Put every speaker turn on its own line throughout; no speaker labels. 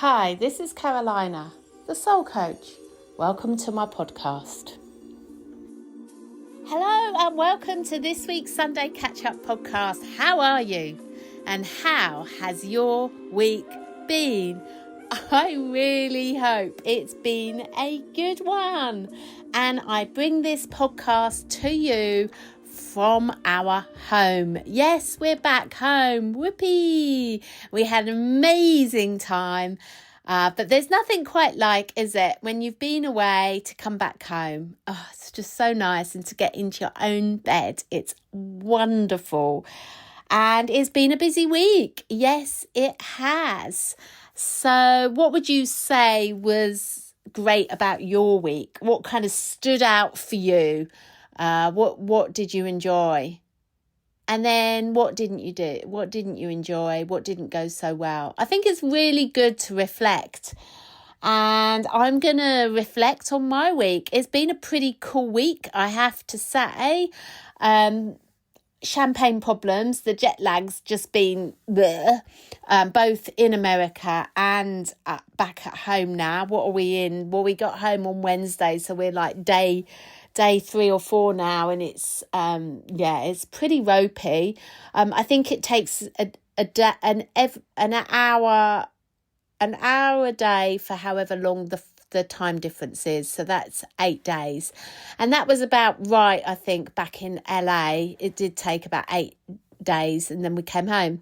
Hi, this is Carolina, the Soul Coach. Welcome to my podcast. Hello and welcome to this week's Sunday Catchup podcast. How are you? And how has your week been? I really hope it's been a good one. And I bring this podcast to you from our home. Yes, we're back home. Whoopee! We had an amazing time. But there's nothing quite like, is it, when you've been away to come back home? Oh, it's just so nice. And to get into your own bed, it's wonderful. And it's been a busy week. Yes, it has. So what would you say was great about your week? What kind of stood out for you? What did you enjoy? And then what didn't you do? What didn't you enjoy? What didn't go so well? I think it's really good to reflect. And I'm going to reflect on my week. It's been a pretty cool week, I have to say. Champagne problems, the jet lag's just been there, both in America and back at home now. What are we in? Well, we got home on Wednesday, so we're like day 3 or 4 now, and it's it's pretty ropey. I think it takes an hour a day for however long the time difference is, so that's 8 days, and that was about right. I think back in LA it did take about 8 days, and then we came home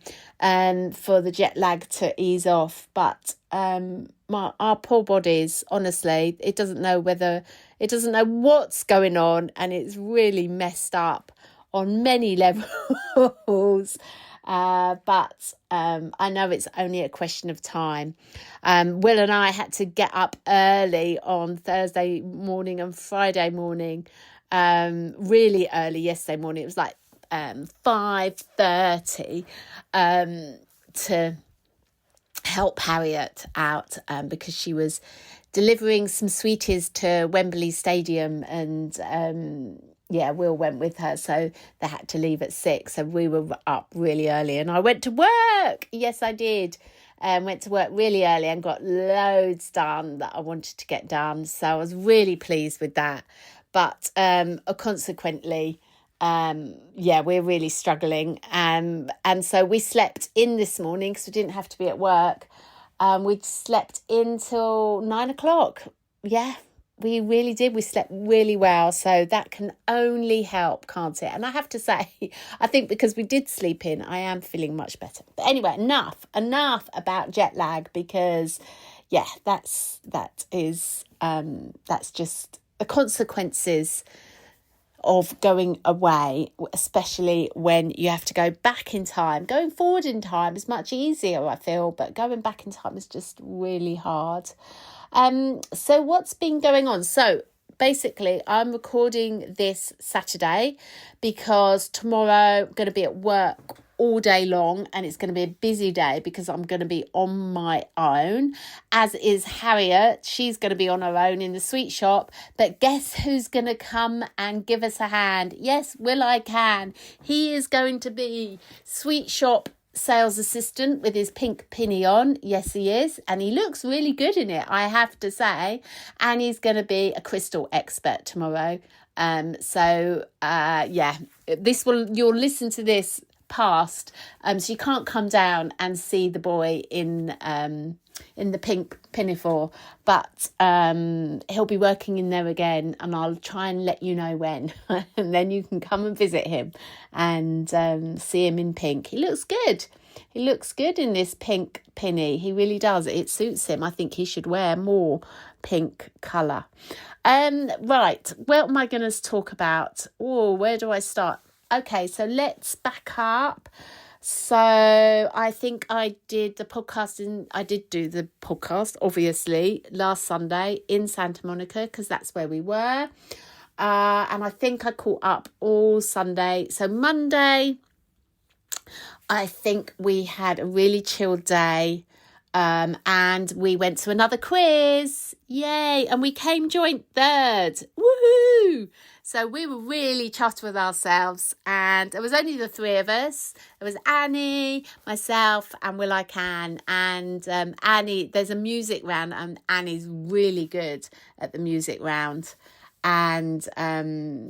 for the jet lag to ease off. But our poor bodies, honestly, it doesn't know what's going on, and it's really messed up on many levels. But I know it's only a question of time. Will and I had to get up early on Thursday morning and Friday morning, really early yesterday morning. It was like 5:30 to help Harriet out because she was delivering some sweeties to Wembley Stadium, and Will went with her, so they had to leave at 6. So we were up really early, and I went to work. Yes, I did. Went to work really early and got loads done that I wanted to get done. So I was really pleased with that. But consequently, we're really struggling. And so we slept in this morning because we didn't have to be at work. We slept in till 9 o'clock. Yeah, we really did. We slept really well. So that can only help, can't it? And I have to say, I think because we did sleep in, I am feeling much better. But anyway, enough about jet lag, because that's just the consequences of going away, especially when you have to go back in time. Going forward in time is much easier, I feel, but going back in time is just really hard. So what's been going on? So basically, I'm recording this Saturday because tomorrow I'm going to be at work all day long, and it's going to be a busy day because I'm going to be on my own, as is Harriet. She's going to be on her own in the sweet shop. But guess who's going to come and give us a hand? Yes, Will I Can. He is going to be sweet shop sales assistant with his pink pinny on. Yes, he is, and he looks really good in it, I have to say. And he's going to be a crystal expert tomorrow. You'll listen to this past, so you can't come down and see the boy in the pink pinafore, but he'll be working in there again, and I'll try and let you know when and then you can come and visit him and see him in pink. He looks good in this pink pinny. He really does. It suits him. I think he should wear more pink colour. Right, what am I going to talk about? Where do I start? Okay, so let's back up. So I think I did do the podcast, obviously, last Sunday in Santa Monica, because that's where we were. And I think I caught up all Sunday. So Monday, I think we had a really chilled day. And we went to another quiz. Yay. And we came joint third. Woohoo. So we were really chuffed with ourselves, and it was only the three of us. It was Annie, myself, and Will I Can. And Annie, there's a music round, and Annie's really good at the music round. And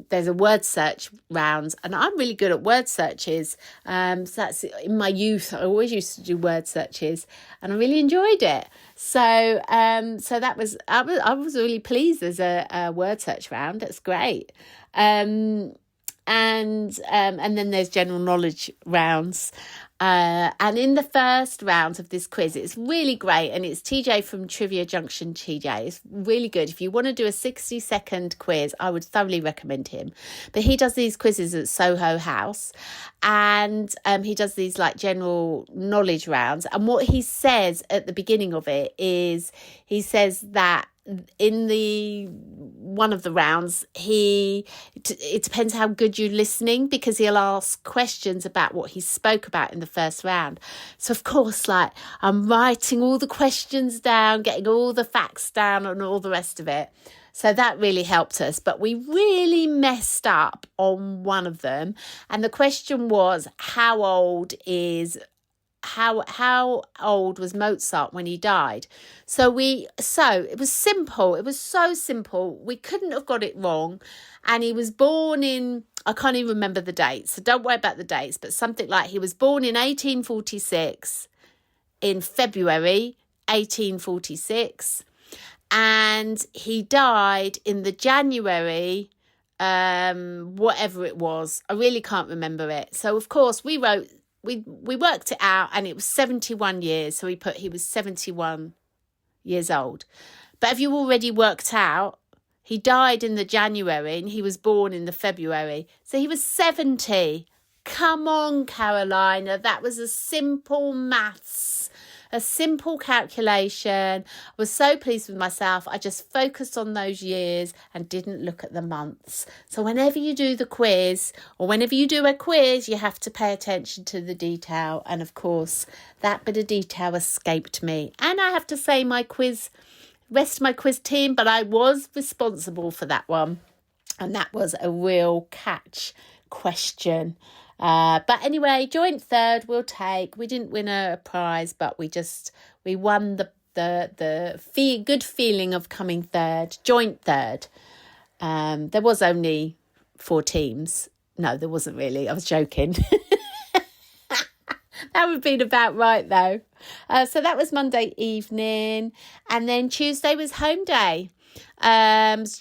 there's a word search round, and I'm really good at word searches. So that's in my youth. I always used to do word searches, and I really enjoyed it. So that was I was really pleased. There's a word search round. That's great. And then there's general knowledge rounds. And in the first round of this quiz, it's really great, and it's TJ from Trivia Junction. TJ, it's really good. If you want to do a 60-second quiz, I would thoroughly recommend him. But he does these quizzes at Soho House, and he does these like general knowledge rounds. And what he says at the beginning of it is, he says that in the one of the rounds, it depends how good you're listening, because he'll ask questions about what he spoke about in the first round. So of course, like, I'm writing all the questions down, getting all the facts down and all the rest of it. So that really helped us, but we really messed up on one of them. And the question was, how old was Mozart when he died? So it was simple. It was so simple. We couldn't have got it wrong. And he was born in, I can't even remember the dates, so don't worry about the dates, but something like he was born in 1846, in February 1846, and he died in the January, whatever it was. I really can't remember it. So of course we worked it out, and it was 71 years. So he was 71 years old. But have you already worked out? He died in the January and he was born in the February. So he was 70. Come on, Carolina. That was a simple maths, a simple calculation. I was so pleased with myself. I just focused on those years and didn't look at the months. So whenever you do the quiz, or whenever you do a quiz, you have to pay attention to the detail. And of course, that bit of detail escaped me. And I have to say, rest of my quiz team, but I was responsible for that one. And that was a real catch question. But anyway, joint third we'll take. We didn't win a prize, but we won the good feeling of coming third, joint third. There was only 4 teams. No, there wasn't really. I was joking. That would have been about right though. So that was Monday evening, and then Tuesday was home day.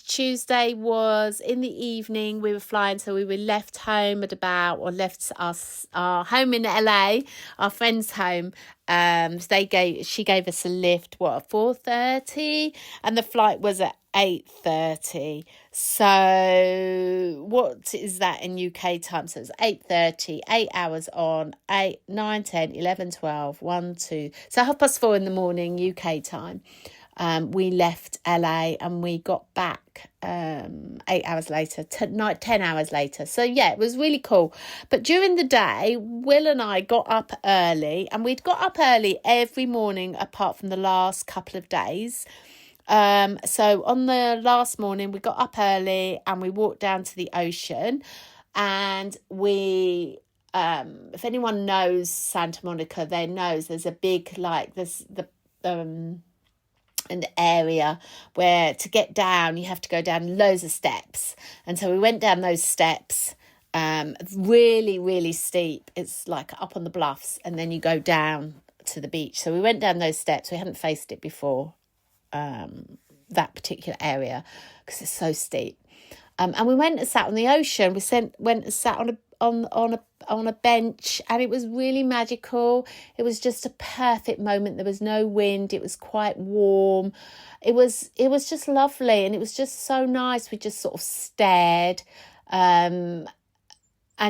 Tuesday was in the evening. We were flying, so we were left home at left our home in LA, our friend's home. She gave us a lift, at 4:30, and the flight was at 8:30. So what is that in UK time? So it's 8:30, 8 hours on, 8, 9, 10, 11, 12, 1, 2. So 4:30 in the morning UK time. We left LA and we got back 8 hours later, 10 hours later. So yeah, it was really cool. But during the day, Will and I got up early, and we'd got up early every morning apart from the last couple of days. So on the last morning, we got up early and we walked down to the ocean, and if anyone knows Santa Monica, they knows there's a big, an area where to get down you have to go down loads of steps, and so we went down those steps, really, really steep. It's like up on the bluffs, and then you go down to the beach. So we went down those steps. We hadn't faced it before, that particular area, because it's so steep, and we went and sat on the ocean. Went and sat on a bench, and it was really magical. It was just a perfect moment. There was no wind. It was quite warm. It was just lovely, and it was just so nice. We just sort of stared, and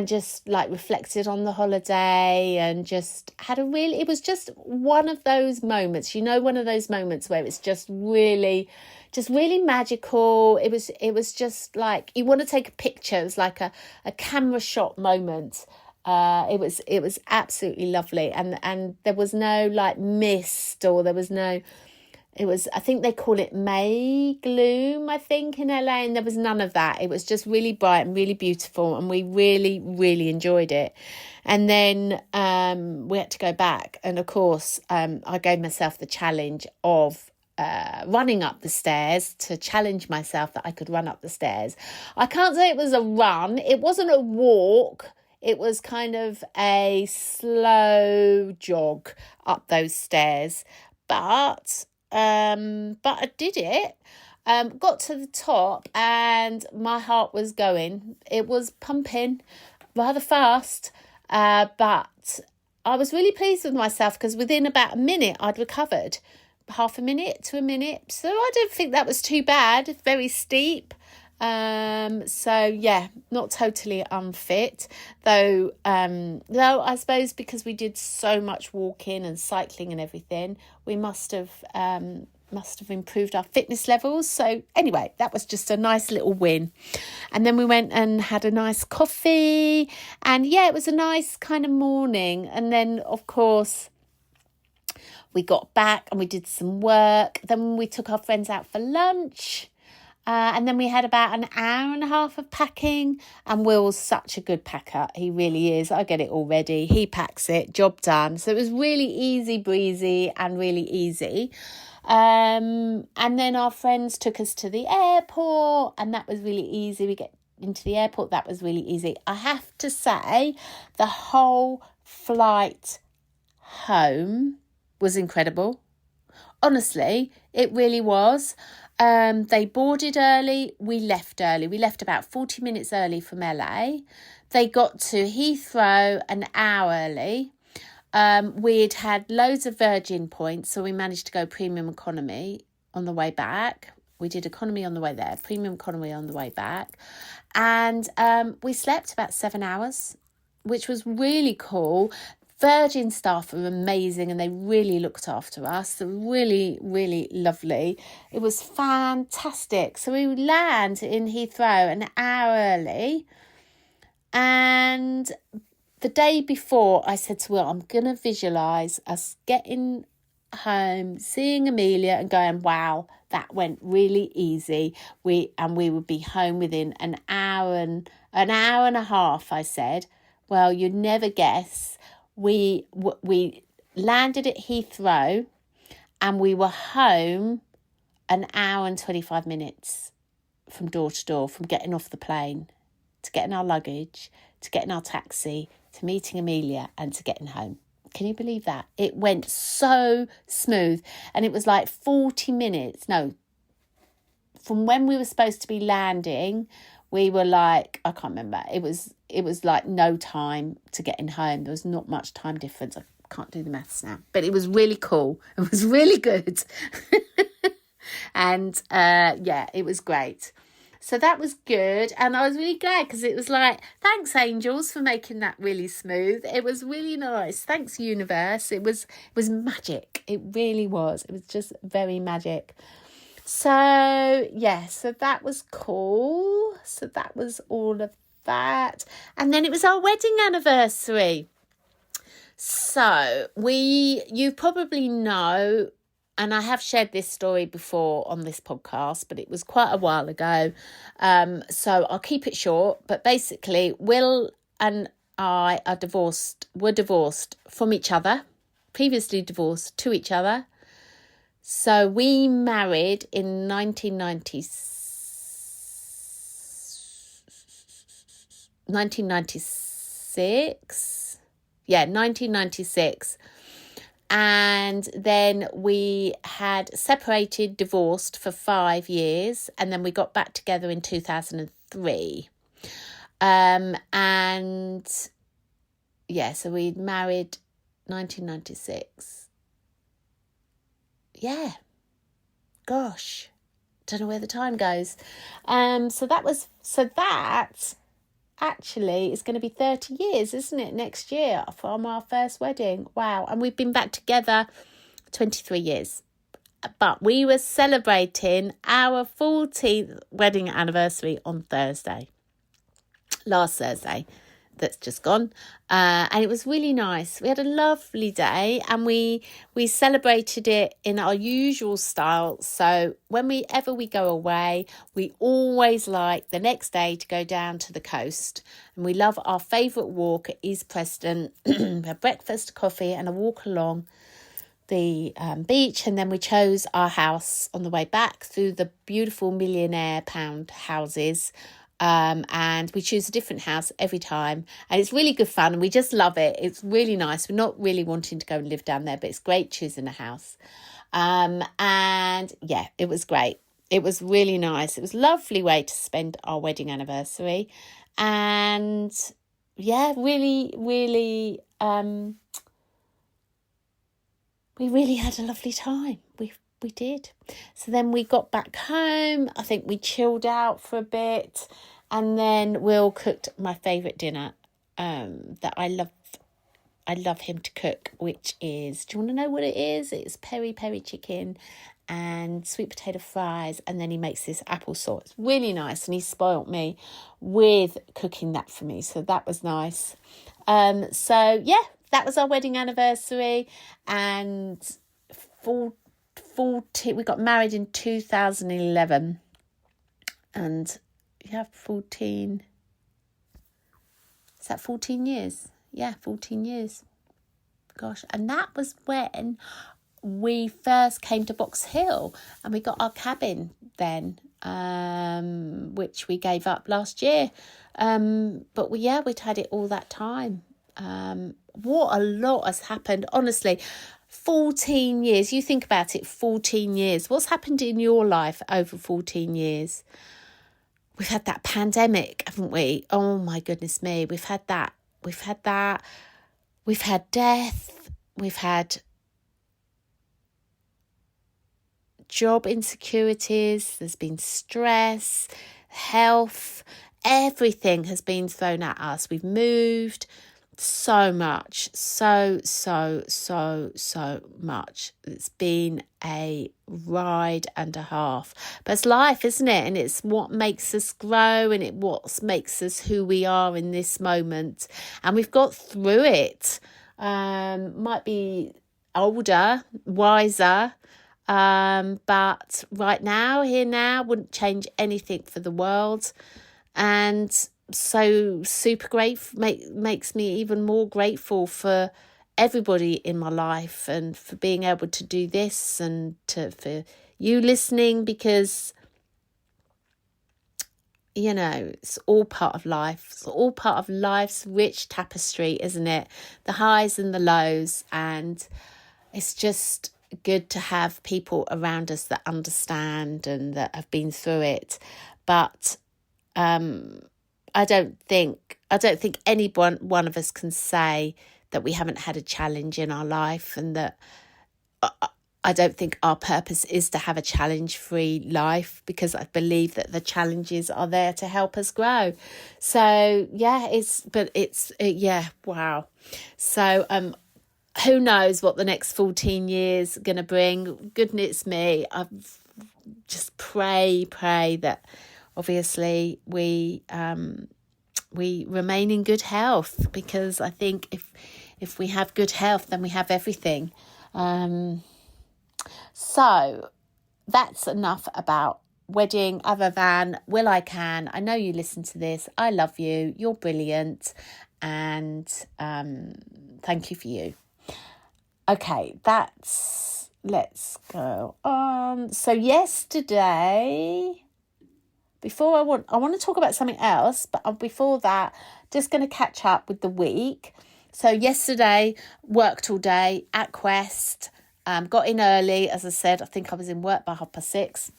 just like reflected on the holiday, and just had it was just one of those moments, one of those moments where it's just really magical. It was just like, you want to take a picture. It was like a camera shot moment. It was absolutely lovely, and there was no like mist, or there was no It was, I think they call it May gloom, I think, in LA, and there was none of that. It was just really bright and really beautiful, and we really, really enjoyed it. And then we had to go back, and of course, I gave myself the challenge of running up the stairs to challenge myself that I could run up the stairs. I can't say it was a run. It wasn't a walk. It was kind of a slow jog up those stairs. But I did it. Got to the top and my heart was going. It was pumping rather fast. But I was really pleased with myself because within about a minute I'd recovered. Half a minute to a minute. So I don't think that was too bad. Very steep. So yeah, not totally unfit, though I suppose because we did so much walking and cycling and everything, we must have improved our fitness levels. So anyway, that was just a nice little win. And then we went and had a nice coffee, and yeah, it was a nice kind of morning. And then of course we got back and we did some work. Then we took our friends out for lunch. And then we had about an hour and a half of packing, and Will's such a good packer. He really is. I get it all ready. He packs it, job done. So it was really easy breezy and really easy. And then our friends took us to the airport, and that was really easy. We get into the airport. That was really easy. I have to say the whole flight home was incredible. Honestly, it really was. They boarded early, we left early. We left about 40 minutes early from LA. They got to Heathrow an hour early. We'd had loads of Virgin points, so we managed to go premium economy on the way back. We did economy on the way there, premium economy on the way back. And we slept about 7 hours, which was really cool. Virgin staff are amazing and they really looked after us. They're really, really lovely. It was fantastic. So we land in Heathrow an hour early. And the day before, I said to Will, I'm going to visualise us getting home, seeing Amelia and going, wow, that went really easy. We would be home within an hour and a half, I said. Well, you'd never guess. We landed at Heathrow and we were home an hour and 25 minutes from door to door, from getting off the plane to getting our luggage, to getting our taxi, to meeting Amelia and to getting home. Can you believe that? It went so smooth. And it was like 40 minutes. No, from when we were supposed to be landing, we were like, I can't remember. It was like no time to getting home. There was not much time difference. I can't do the maths now. But it was really cool. It was really good. And yeah, it was great. So that was good. And I was really glad because it was like, thanks, angels, for making that really smooth. It was really nice. Thanks, universe. It was magic. It really was. It was just very magic. So, yeah, so that was cool. So that was all of that. And then it was our wedding anniversary. So you probably know, and I have shared this story before on this podcast, but it was quite a while ago. So I'll keep it short. But basically, Will and I were divorced from each other, previously divorced to each other. So we married in 1996. Yeah, 1996. And then we had separated, divorced for 5 years. And then we got back together in 2003. And yeah, so we married 1996. Yeah, gosh, don't know where the time goes. So that actually is going to be 30 years, isn't it, next year from our first wedding. Wow. And we've been back together 23 years. But we were celebrating our 14th wedding anniversary on last Thursday. that's just gone, and it was really nice. We had a lovely day, and we celebrated it in our usual style. So whenever we go away, we always like the next day to go down to the coast, and we love our favourite walk at East Preston. We have breakfast, coffee, and a walk along the beach, and then we chose our house on the way back through the beautiful millionaire pound houses. And we choose a different house every time, and it's really good fun, and we just love it. It's really nice. We're not really wanting to go and live down there, but it's great choosing a house. And yeah, it was great. It was really nice. It was a lovely way to spend our wedding anniversary, and yeah, really we really had a lovely time. We did. So then we got back home. I think we chilled out for a bit, and then Will cooked my favourite dinner that I love him to cook, which is, do you want to know what it is? It's peri chicken and sweet potato fries, and then he makes this apple sauce. It's really nice, and he spoilt me with cooking that for me, so that was nice. So yeah, that was our wedding anniversary, and we got married in 2011, and yeah, 14, is that 14 years? Yeah, 14 years. Gosh, and that was when we first came to Box Hill, and we got our cabin then, which we gave up last year. But we'd had it all that time. What a lot has happened, honestly. 14 years, you think about it, 14 years. What's happened in your life over 14 years? We've had that pandemic, haven't we? Oh my goodness me, we've had that. We've had death. We've had job insecurities. There's been stress, health. Everything has been thrown at us. We've moved. So much, so much. It's been a ride and a half, but it's life, isn't it? And it's what makes us grow, and what makes us who we are in this moment. And we've got through it. Might be older, wiser, but right now, here now, wouldn't change anything for the world. And so super grateful, makes me even more grateful for everybody in my life, and for being able to do this, and for you listening, because it's all part of life. It's all part of life's rich tapestry, isn't it? The highs and the lows, and it's just good to have people around us that understand and that have been through it. But I don't think any one of us can say that we haven't had a challenge in our life, and that I don't think our purpose is to have a challenge-free life, because I believe that the challenges are there to help us grow. So yeah, wow. So who knows what the next 14 years are going to bring? Goodness me, I just pray that obviously we remain in good health, because I think if we have good health, then we have everything. So that's enough about wedding, other than Will I Can. I know you listen to this. I love you. You're brilliant. And thank you for you. Okay, let's go on. So yesterday, I want to talk about something else, but before that, just going to catch up with the week. So yesterday, worked all day at Quest, got in early. As I said, I think I was in work by 6:30.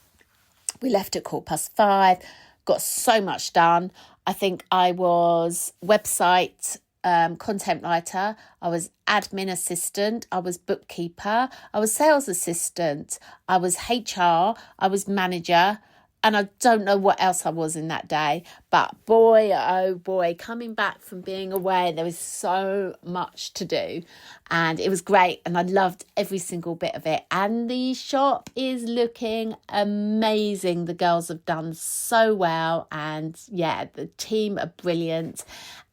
We left at 5:15, got so much done. I think I was website content writer, I was admin assistant, I was bookkeeper, I was sales assistant, I was HR, I was manager, And I don't know what else I was in that day, but boy, oh boy, coming back from being away, there was so much to do, and it was great, and I loved every single bit of it. And the shop is looking amazing. The girls have done so well, and yeah, the team are brilliant,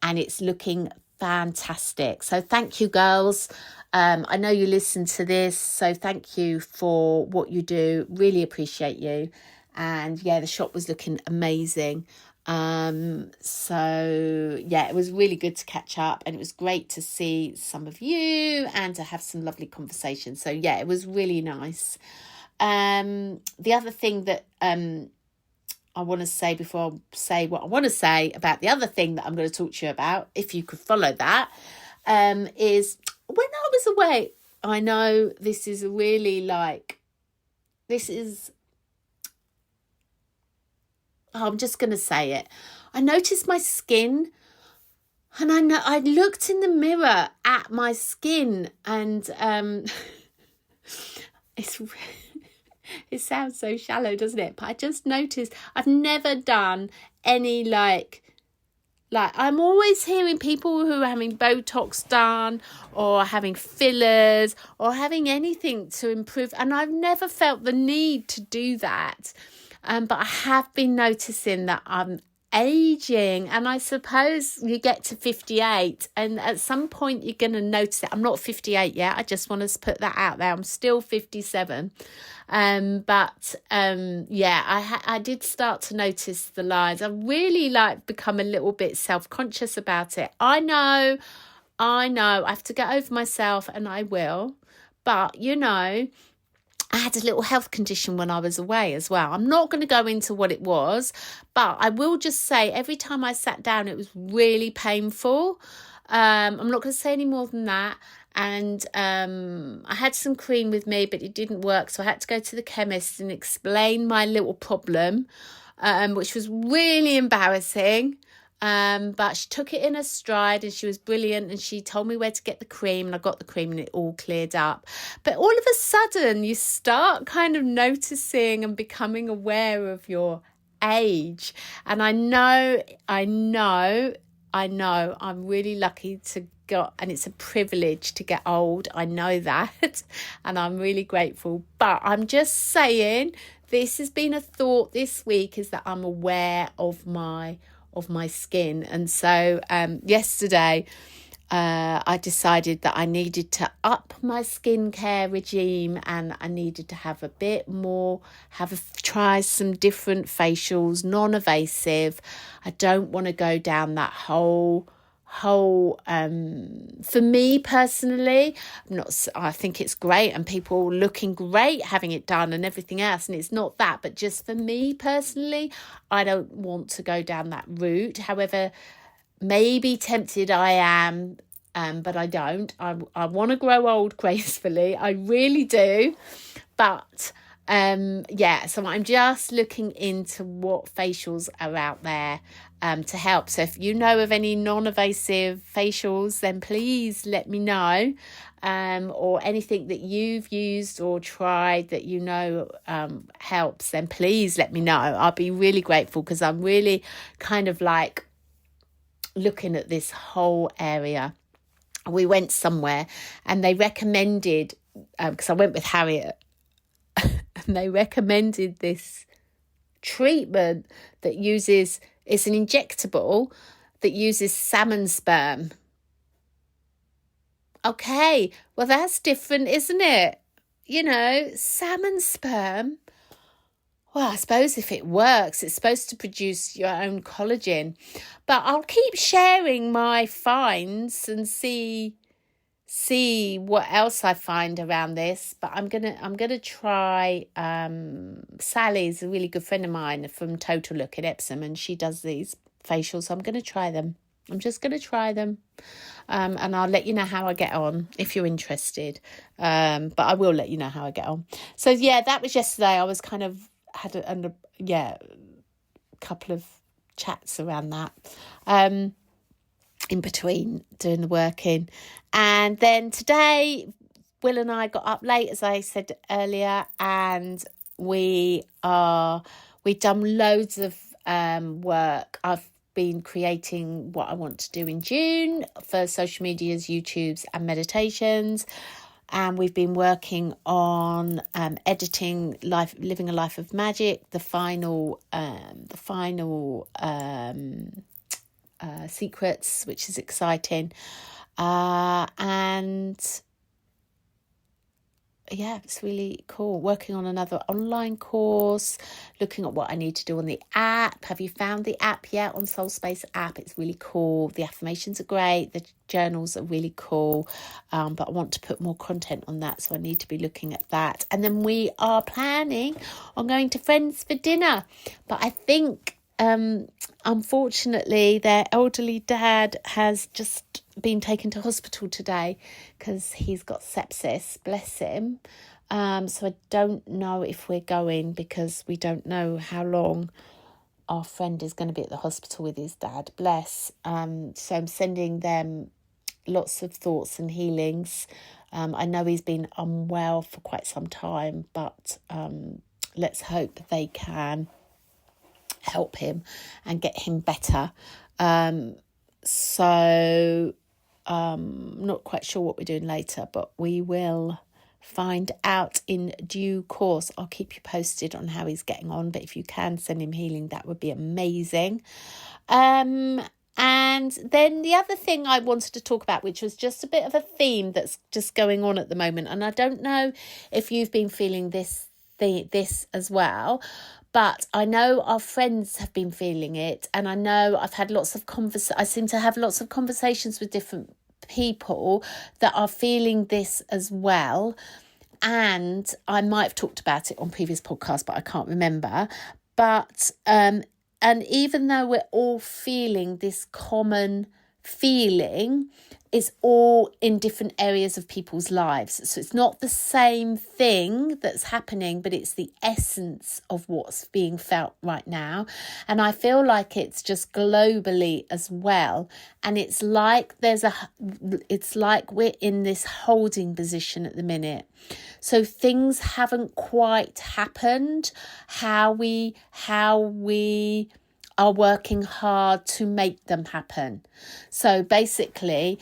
and it's looking fantastic. So thank you, girls. I know you listen to this, so thank you for what you do. Really appreciate you. And yeah, the shop was looking amazing. So yeah, it was really good to catch up, and it was great to see some of you and to have some lovely conversations. So yeah, it was really nice. The other thing that I want to say before I say what I want to say about the other thing that I'm going to talk to you about, if you could follow that, is when I was away, I know this is really I'm just going to say it. I noticed my skin, and I looked in the mirror at my skin, and it sounds so shallow, doesn't it? But I just noticed I've never done any like I'm always hearing people who are having Botox done or having fillers or having anything to improve, and I've never felt the need to do that. But I have been noticing that I'm aging, and I suppose you get to 58 and at some point you're going to notice it. I'm not 58 yet. I just want to put that out there. I'm still 57. I did start to notice the lines. I really become a little bit self-conscious about it. I know I have to get over myself, and I will. But, I had a little health condition when I was away as well. I'm not going to go into what it was, but I will just say every time I sat down, it was really painful. I'm not going to say any more than that. And I had some cream with me, but it didn't work. So I had to go to the chemist and explain my little problem, which was really embarrassing. But she took it in her stride, and she was brilliant, and she told me where to get the cream, and I got the cream and it all cleared up. But all of a sudden you start kind of noticing and becoming aware of your age. And I know I'm really lucky to go, and it's a privilege to get old. I know that, and I'm really grateful. But I'm just saying, this has been a thought this week, is that I'm aware of my skin. And so yesterday I decided that I needed to up my skincare regime, and I needed to have a bit more, try some different facials, non-invasive. I don't want to go down that whole for me personally, I think it's great, and people looking great having it done and everything else, and it's not that, but just for me personally, I don't want to go down that route. However, maybe tempted I am, but I don't. I want to grow old gracefully, I really do. But so I'm just looking into what facials are out there to help. So if you know of any non-invasive facials, then please let me know, or anything that you've used or tried that helps, then please let me know. I'll be really grateful, because I'm really kind of looking at this whole area. We went somewhere and they recommended, because I went with Harriet, and they recommended this treatment that it's an injectable that uses salmon sperm. Okay, well, that's different, isn't it? Salmon sperm. Well, I suppose if it works, it's supposed to produce your own collagen. But I'll keep sharing my finds and see what else I find around this. But I'm gonna try. Sally's a really good friend of mine from Total Look in Epsom, and she does these facials. So I'm gonna try them. I'm just gonna try them, and I'll let you know how I get on if you're interested. But I will let you know how I get on. So yeah, that was yesterday. I was kind of had a couple of chats around that. In between doing the working, and then today Will and I got up late, as I said earlier, and we We've done loads of work. I've been creating what I want to do in June for social medias, YouTubes and meditations. And we've been working on editing Living a Life of Magic, the final secrets, which is exciting. And yeah, it's really cool. Working on another online course, looking at what I need to do on the app. Have you found the app yet? On Soul Space app? It's really cool. The affirmations are great. The journals are really cool. But I want to put more content on that, so I need to be looking at that. And then we are planning on going to friends for dinner. But I think, unfortunately, their elderly dad has just been taken to hospital today because he's got sepsis, bless him. So I don't know if we're going, because we don't know how long our friend is going to be at the hospital with his dad, bless. So I'm sending them lots of thoughts and healings. I know he's been unwell for quite some time, but let's hope they can help him and get him better. So not quite sure what we're doing later, but we will find out in due course. I'll keep you posted on how he's getting on, but if you can send him healing, that would be amazing. And then the other thing I wanted to talk about, which was just a bit of a theme that's just going on at the moment, and I don't know if you've been feeling this as well, but I know our friends have been feeling it, and I know I've had I seem to have lots of conversations with different people that are feeling this as well. And I might have talked about it on previous podcasts, but I can't remember. But and even though we're all feeling this common feeling, it's all in different areas of people's lives. So it's not the same thing that's happening, but it's the essence of what's being felt right now. And I feel like it's just globally as well. And it's like we're in this holding position at the minute. So things haven't quite happened how we are working hard to make them happen. So basically,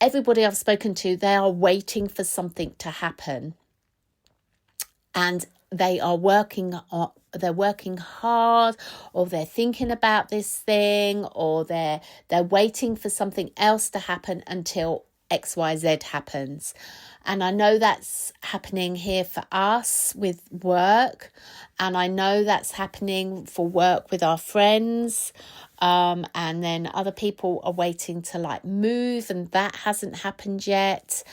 everybody I've spoken to, they are waiting for something to happen, and they are working hard, or they're thinking about this thing, or they're waiting for something else to happen until XYZ happens. And I know that's happening here for us with work, and I know that's happening for work with our friends, and then other people are waiting to move, and that hasn't happened yet.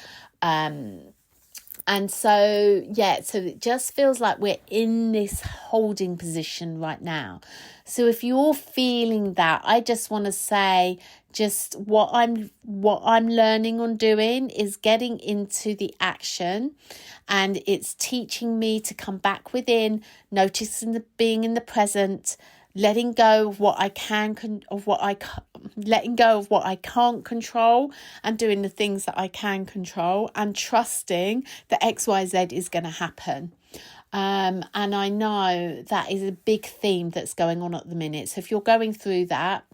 And so it just feels like we're in this holding position right now. So if you're feeling that, I just want to say, just what I'm learning on doing is getting into the action, and it's teaching me to come back within, noticing being in the present, letting go of what I letting go of what I can't control, and doing the things that I can control, and trusting that XYZ is going to happen. And I know that is a big theme that's going on at the minute. So if you're going through that,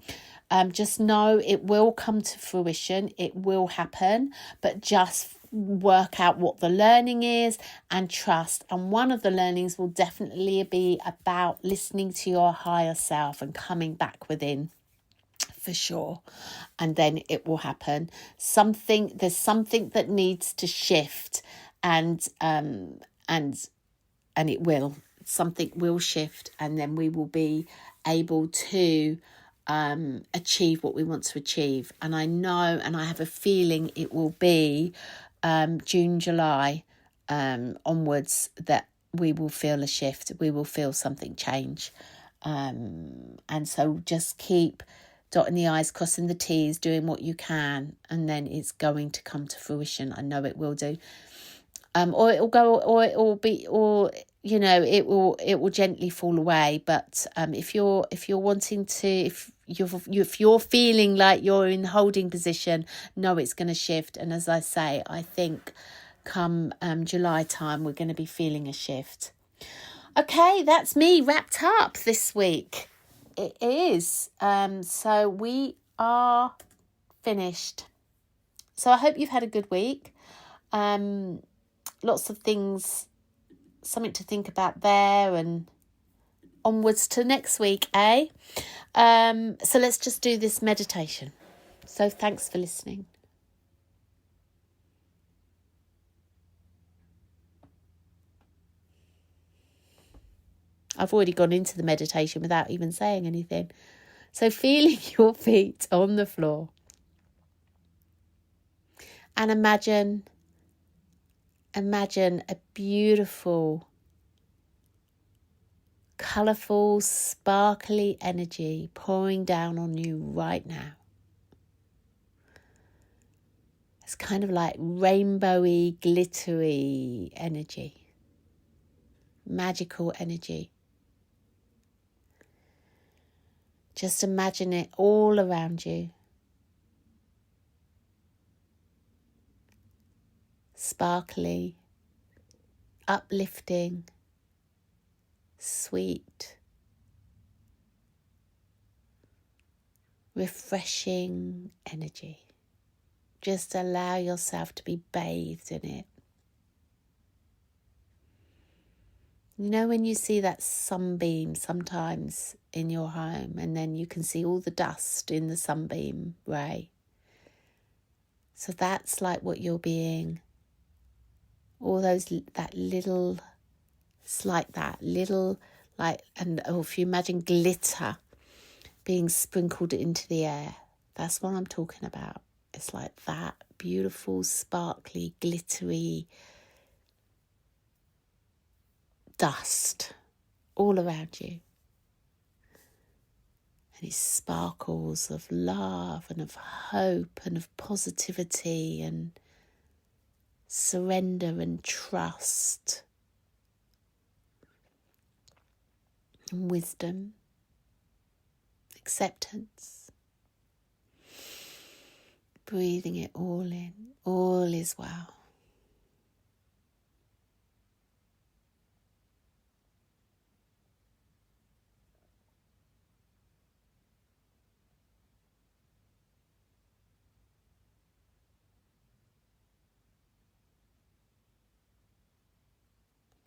just know it will come to fruition. It will happen, but just work out what the learning is and trust. And one of the learnings will definitely be about listening to your higher self and coming back within, for sure. And then it will happen. There's something that needs to shift, and it will. Something will shift, and then we will be able to achieve what we want to achieve. And I know, and I have a feeling it will be June, July onwards that we will feel a shift. We will feel something change. And so just keep dotting the I's, crossing the T's, doing what you can, and then it's going to come to fruition. I know it will do. Or it will go, or it will be, or it will gently fall away. But if you're wanting to, if you're feeling like you're in holding position, know it's going to shift. And as I say, I think come July time, we're going to be feeling a shift. Okay, that's me wrapped up this week. It is. So we are finished. So I hope you've had a good week. Lots of things, something to think about there, and onwards to next week, eh? So let's just do this meditation. So thanks for listening. I've already gone into the meditation without even saying anything. So feeling your feet on the floor. And imagine a beautiful, colourful, sparkly energy pouring down on you right now. It's kind of like rainbowy, glittery energy. Magical energy. Just imagine it all around you. Sparkly, uplifting, sweet, refreshing energy. Just allow yourself to be bathed in it. You know when you see that sunbeam sometimes in your home, and then you can see all the dust in the sunbeam ray? So that's like what you're being. All those, that little, it's like that little, like, and if you imagine glitter being sprinkled into the air, that's what I'm talking about. It's like that beautiful, sparkly, glittery dust all around you. And it sparkles of love and of hope and of positivity and surrender and trust and wisdom, acceptance. Breathing it all in, all is well.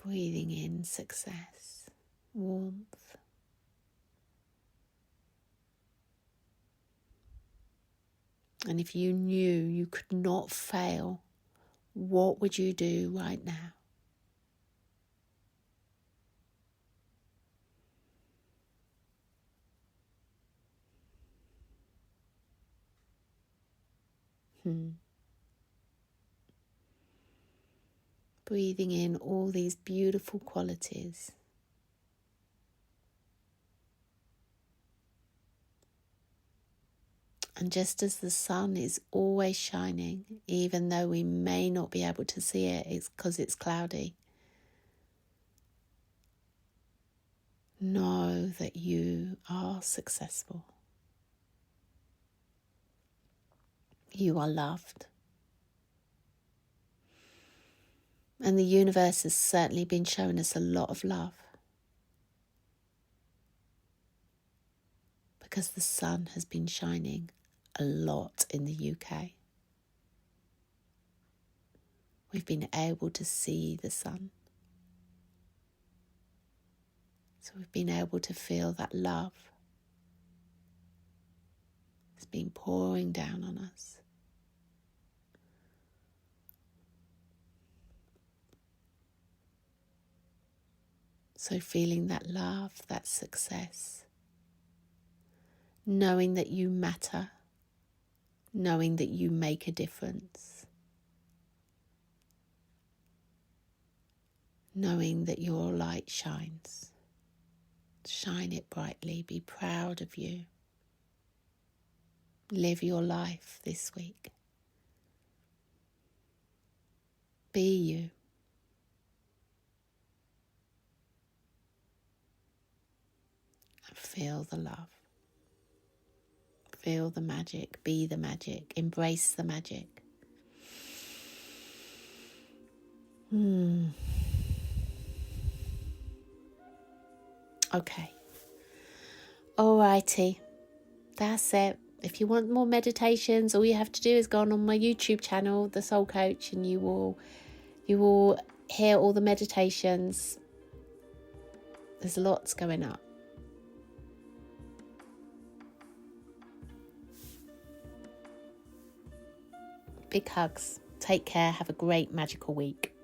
Breathing in success, warmth. And if you knew you could not fail, what would you do right now? Breathing in all these beautiful qualities. And just as the sun is always shining, even though we may not be able to see it, it's because it's cloudy. Know that you are successful. You are loved. And the universe has certainly been showing us a lot of love. Because the sun has been shining a lot in the UK. We've been able to see the sun. So we've been able to feel that love. It's been pouring down on us. So feeling that love, that success, knowing that you matter, knowing that you make a difference, knowing that your light shines. Shine it brightly, be proud of you. Live your life this week. Be you. Feel the love. Feel the magic. Be the magic. Embrace the magic. Okay. Alrighty. That's it. If you want more meditations, all you have to do is go on my YouTube channel, The Soul Coach, and you will hear all the meditations. There's lots going up. Big hugs. Take care. Have a great magical week.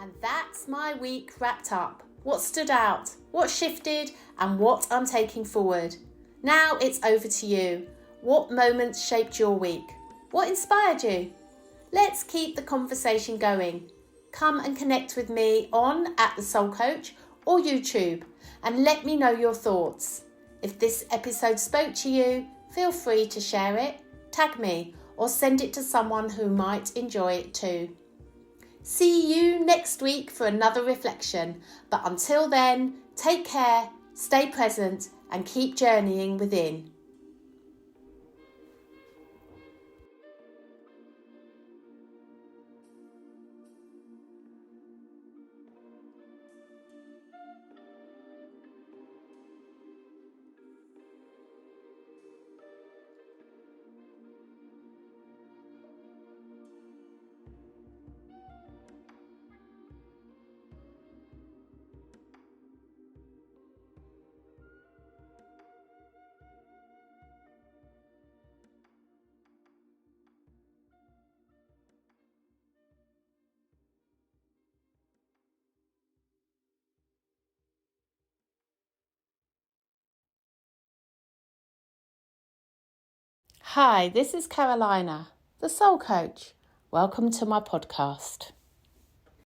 And that's my week wrapped up. What stood out, what shifted, and what I'm taking forward. Now it's over to you. What moments shaped your week? What inspired you? Let's keep the conversation going. Come and connect with me on @The Soul Coach or YouTube and let me know your thoughts. If this episode spoke to you, feel free to share it, tag me, or send it to someone who might enjoy it too. See you next week for another reflection. But until then, take care, stay present, and keep journeying within. Hi, this is Carolina, the Soul Coach. Welcome to my podcast.